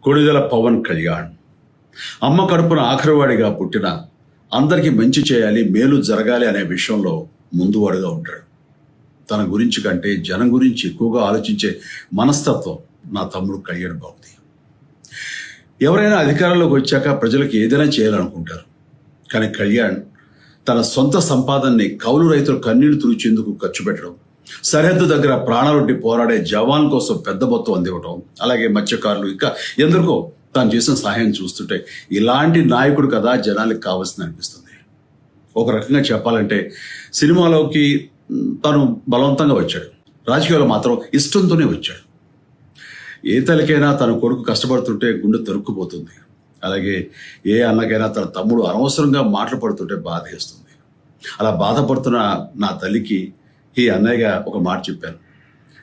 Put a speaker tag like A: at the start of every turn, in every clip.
A: కొణిదెల పవన్ కళ్యాణ్ అమ్మ కడుపున ఆఖరివాడిగా పుట్టిన అందరికీ మంచి చేయాలి, మేలు జరగాలి అనే విషయంలో ముందువాడుగా ఉంటాడు. తన గురించి కంటే జనం గురించి ఎక్కువగా ఆలోచించే మనస్తత్వం నా తమ్ముడు కళ్యాణ్ బాబుది. ఎవరైనా అధికారంలోకి వచ్చాక ప్రజలకు ఏదైనా చేయాలనుకుంటారు. కానీ కళ్యాణ్ తన సొంత సంపాదనని కౌలు రైతులు కన్నీళ్లు తుడిచేందుకు ఖర్చు పెట్టడం, సరిహద్దు దగ్గర ప్రాణాలొడ్డి పోరాడే జవాన్ కోసం పెద్ద మొత్తం అందివ్వటం, అలాగే మత్స్యకారులు ఇంకా ఎందరికో తాను చేసిన సహాయం చూస్తుంటే ఇలాంటి నాయకుడు కదా జనాలకు కావాల్సింది అనిపిస్తుంది. ఒక రకంగా చెప్పాలంటే సినిమాలోకి తను బలవంతంగా వచ్చాడు, రాజకీయాలు మాత్రం ఇష్టంతోనే వచ్చాడు. ఏ తల్లికైనా తన కొడుకు కష్టపడుతుంటే గుండె తరుక్కుపోతుంది. అలాగే ఏ అన్నకైనా తన తమ్ముడు అనవసరంగా మాటలు పడుతుంటే బాధ వేస్తుంది. అలా బాధపడుతున్న నా తల్లికి ఈ అన్నయ్యగా ఒక మాట చెప్పాను.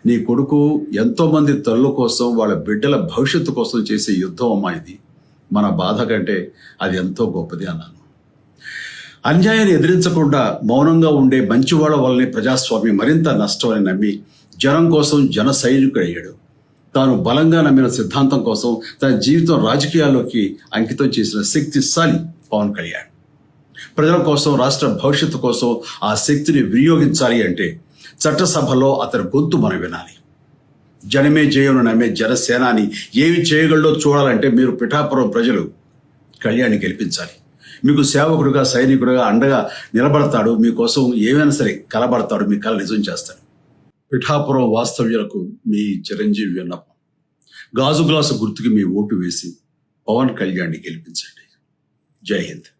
A: నీ కొడుకు ఎంతోమంది తల్లుల కోసం, వాళ్ళ బిడ్డల భవిష్యత్తు కోసం చేసే యుద్ధం అమ్మా ఇది. మన బాధ కంటే అది ఎంతో గొప్పది అన్నాను. అన్యాయాన్ని ఎదిరించకుండా మౌనంగా ఉండే మంచివాళ్ల వల్లనే ప్రజాస్వామ్యం మరింత నష్టం అని నమ్మి జనం కోసం జన సైనికుడు అయ్యాడు. తాను బలంగా నమ్మిన సిద్ధాంతం కోసం తన జీవితం రాజకీయాల్లోకి అంకితం చేసిన శక్తిశాలి పవన్ కళ్యాణ్. ప్రజల కోసం, రాష్ట్ర భవిష్యత్తు కోసం ఆ శక్తిని వినియోగించాలి అంటే చట్టసభలో అతని గొంతు మనం వినాలి. జనమే జయను నమ్మే జనసేనాని ఏమి చేయగలడో చూడాలంటే మీరు పిఠాపురం ప్రజలు కళ్యాణ్ని గెలిపించాలి. మీకు సేవకుడుగా, సైనికుడుగా అండగా నిలబడతాడు. మీకోసం ఏమైనా సరే కలబడతాడు, మీ కళ నిజం చేస్తాడు. పిఠాపురం వాస్తవ్యులకు మీ చిరంజీవి విన్నపం, గాజు గ్లాసు గుర్తుకి మీ ఓటు వేసి పవన్ కళ్యాణ్ని గెలిపించండి. జై హింద్.